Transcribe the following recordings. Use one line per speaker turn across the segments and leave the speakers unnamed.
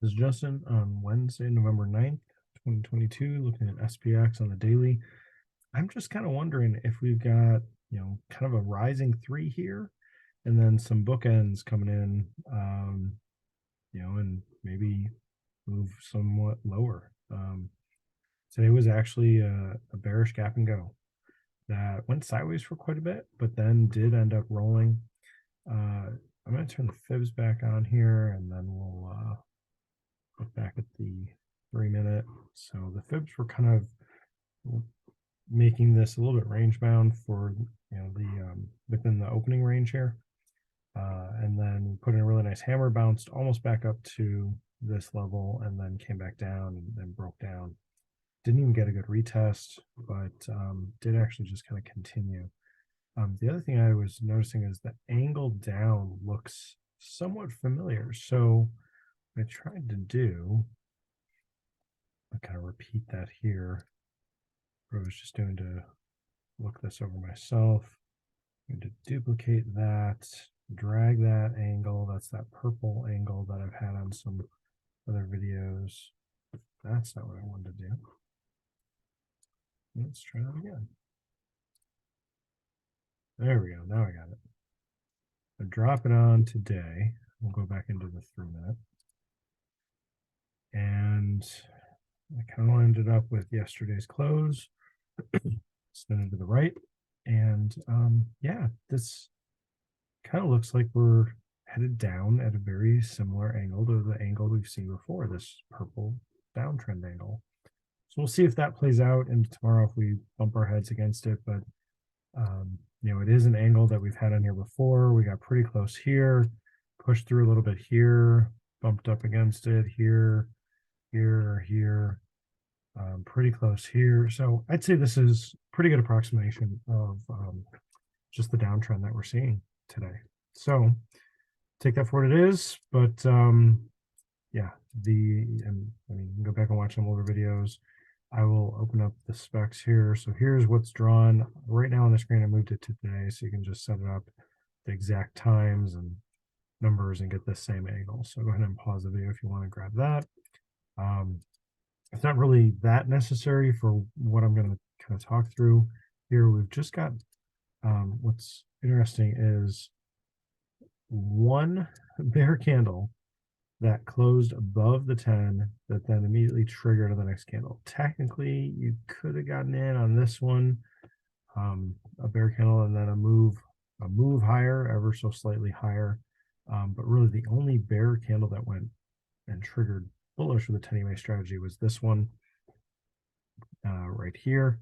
This is Justin on Wednesday, November 9th, 2022, looking at SPX on the daily. I'm just kind of wondering if we've got, kind of a rising three here and then some bookends coming in, and maybe move somewhat lower. Today was actually a bearish gap and go that went sideways for quite a bit, but then did end up rolling. I'm going to turn the fibs back on here and then we'll look back at the 3-minute. So the fibs were kind of making this a little bit range bound for the within the opening range here, and then put in a really nice hammer, bounced almost back up to this level, and then came back down and then broke down. Didn't even get a good retest, but did actually just kind of continue. The other thing I was noticing is the angle down looks somewhat familiar. So I tried to do, I kind of repeat that here. What I was just doing to look this over myself. I'm going to duplicate that, drag that angle. That's that purple angle that I've had on some other videos. That's not what I wanted to do. Let's try that again. There we go. Now I got it. I drop it on today. We'll go back into the 3-minute. And I kind of ended up with yesterday's close. Spin it to the right. And yeah, this kind of looks like we're headed down at a very similar angle to the angle we've seen before, this purple downtrend angle. So we'll see if that plays out into tomorrow if we bump our heads against it. But it is an angle that we've had on here before. We got pretty close here, pushed through a little bit here, bumped up against it here, here, pretty close here. So I'd say this is pretty good approximation of just the downtrend that we're seeing today. So take that for what it is. But yeah, go back and watch some older videos. I will open up the specs here. So here's what's drawn right now on the screen. I moved it to today, so you can just set it up the exact times and numbers and get the same angle. So go ahead and pause the video if you want to grab that. It's not really that necessary for what I'm going to kind of talk through here. We've just got what's interesting is one bear candle that closed above the 10 that then immediately triggered the next candle. Technically, you could have gotten in on this one, a bear candle, and then a move higher, ever so slightly higher. But really the only bear candle that went and triggered bullish with the 10 EMA strategy was this one right here.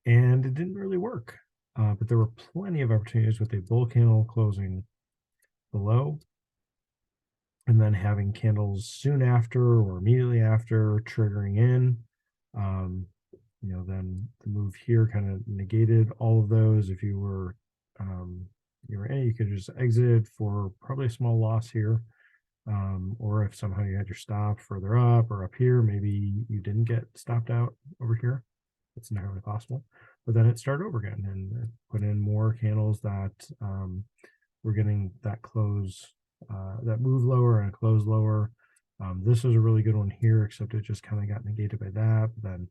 And it didn't really work. But there were plenty of opportunities with a bull candle closing below and then having candles soon after or immediately after triggering in. Then the move here kind of negated all of those. If you were you could just exit for probably a small loss here. Or if somehow you had your stop further up or up here, maybe you didn't get stopped out over here. It's entirely possible. But then it started over again and put in more candles that were getting that close, that move lower and close lower. This was a really good one here, except it just kind of got negated by that. But then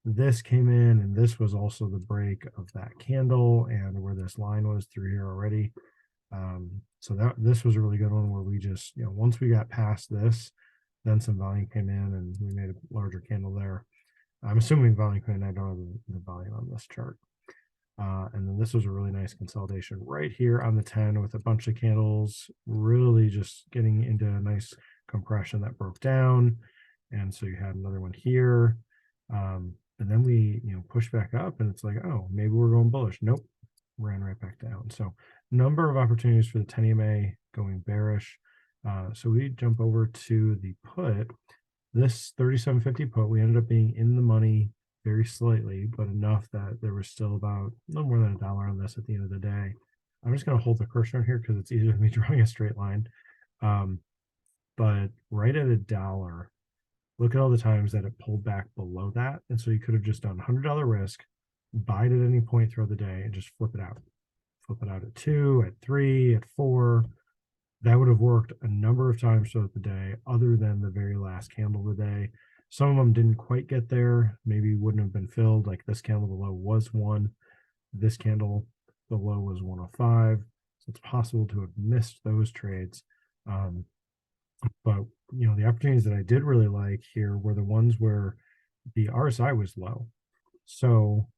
this came in, and this was also the break of that candle and where this line was through here already. So this was a really good one where we just, once we got past this, then some volume came in and we made a larger candle there. I'm assuming volume came in. I don't have the volume on this chart. And then this was a really nice consolidation right here on the 10 with a bunch of candles, really just getting into a nice compression that broke down. And so you had another one here. And then we, pushed back up and it's like, oh, maybe we're going bullish. Nope, ran right back down. So number of opportunities for the 10 EMA going bearish. So we jump over to the put. This 37.50 put, we ended up being in the money very slightly, but enough that there was still about no more than $1 on this at the end of the day. I'm just going to hold the cursor here because it's easier than me drawing a straight line. But right at $1, look at all the times that it pulled back below that. And so you could have just done $100 risk, buy it at any point throughout the day and just flip it out. Flip it out at 2, at 3, at 4. that would have worked a number of times throughout the day, other than the very last candle of the day. Some of them didn't quite get there, maybe wouldn't have been filled. Like this candle below was one, this candle below was 105. So it's possible to have missed those trades. Um, but the opportunities that I did really like here were the ones where the RSI was low. So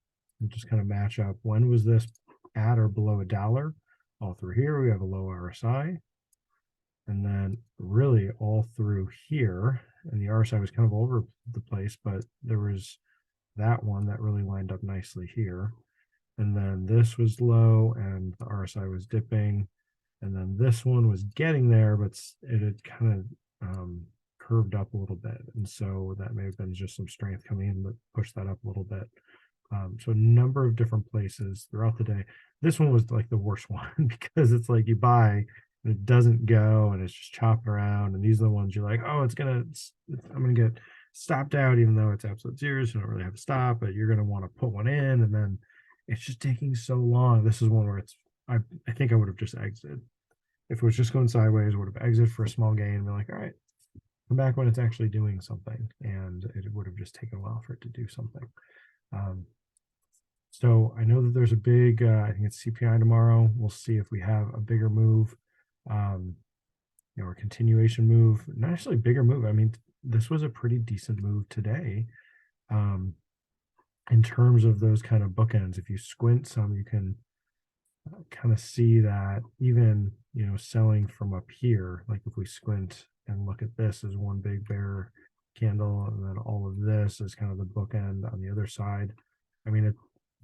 we'll just kind of match up. When was this at or below $1? All through here, we have a low RSI. And then really all through here, and the RSI was kind of all over the place, but there was that one that really lined up nicely here. And then this was low and the RSI was dipping. And then this one was getting there, but it had kind of curved up a little bit. And so that may have been just some strength coming in that pushed that up a little bit. So a number of different places throughout the day. This one was like the worst one because it's like you buy and it doesn't go and it's just chopping around. And these are the ones you're like, oh, I'm gonna get stopped out, even though it's absolute zero, so you don't really have a stop, but you're gonna want to put one in, and then it's just taking so long. This is one where I think I would have just exited. If it was just going sideways, I would have exited for a small gain and be like, all right, come back when it's actually doing something. And it would have just taken a while for it to do something. So I know that there's a big, I think it's CPI tomorrow. We'll see if we have a bigger move, or continuation move. Not actually a bigger move. I mean, this was a pretty decent move today. In terms of those kind of bookends, if you squint some, you can kind of see that even, selling from up here, like if we squint and look at this as one big bear candle, and then all of this is kind of the bookend on the other side. I mean,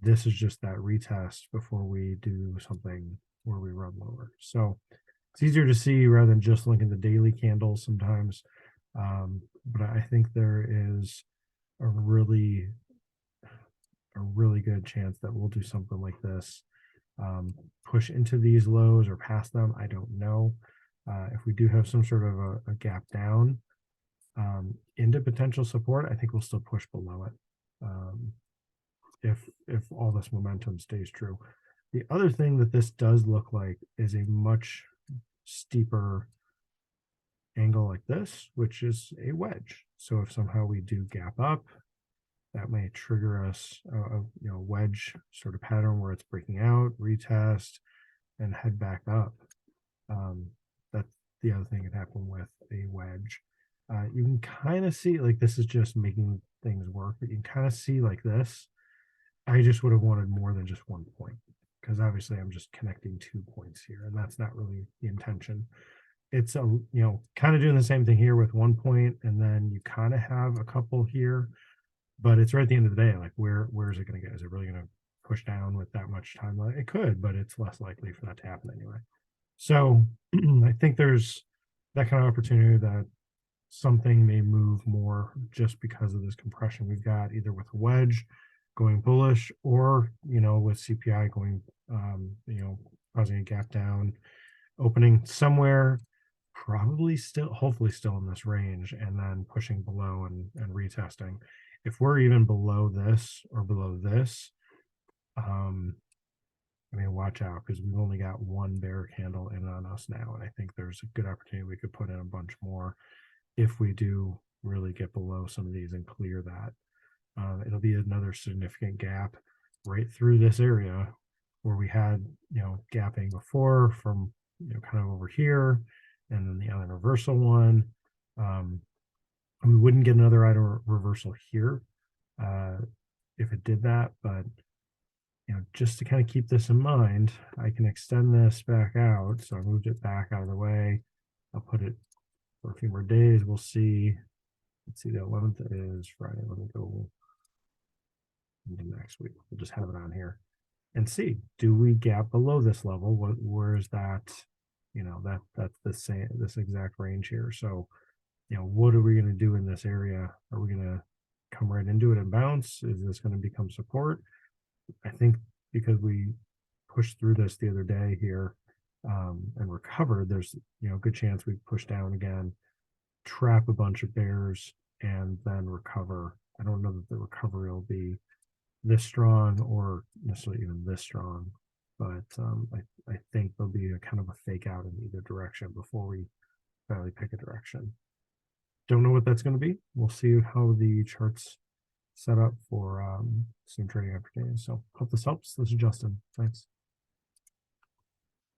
this is just that retest before we do something where we run lower. So it's easier to see rather than just looking at the daily candles sometimes. But I think there is a really good chance that we'll do something like this, push into these lows or past them. I don't know. If we do have some sort of a gap down into potential support, I think we'll still push below it. If all this momentum stays true. The other thing that this does look like is a much steeper angle like this, which is a wedge. So if somehow we do gap up, that may trigger us a wedge sort of pattern where it's breaking out, retest, and head back up. That's the other thing that happened with a wedge. You can kind of see, like, this is just making things work, but you can kind of see like this. I just would have wanted more than just 1 point, because obviously I'm just connecting 2 points here, and that's not really the intention. It's kind of doing the same thing here with 1 point, and then you kind of have a couple here, but it's right at the end of the day, like where is it going to get? Is it really going to push down with that much time? It could, but it's less likely for that to happen anyway. So I think there's that kind of opportunity that something may move more just because of this compression we've got, either with a wedge going bullish, or with CPI going causing a gap down, opening somewhere, probably still, hopefully still in this range, and then pushing below and retesting. If we're even below this or below this, watch out, because we've only got one bear candle in on us now, and I think there's a good opportunity we could put in a bunch more if we do really get below some of these and clear that. It'll be another significant gap right through this area where we had, gapping before from, kind of over here, and then the other reversal one. We wouldn't get another item reversal here if it did that, but just to kind of keep this in mind, I can extend this back out. So I moved it back out of the way. I'll put it for a few more days. We'll see. Let's see, the 11th is Friday. Let me go into next week. We'll just have it on here and see, do we gap below this level? Where is that? That's the same, this exact range here. So, what are we going to do in this area? Are we going to come right into it and bounce? Is this going to become support? I think because we pushed through this the other day here and recovered, there's a good chance we push down again, trap a bunch of bears, and then recover. I don't know that the recovery will be this strong or necessarily even this strong. but I think there'll be a kind of a fake out in either direction before we finally pick a direction. Don't know what that's going to be. We'll see how the charts set up for swing trading opportunities. So hope this helps. This is Justin. Thanks.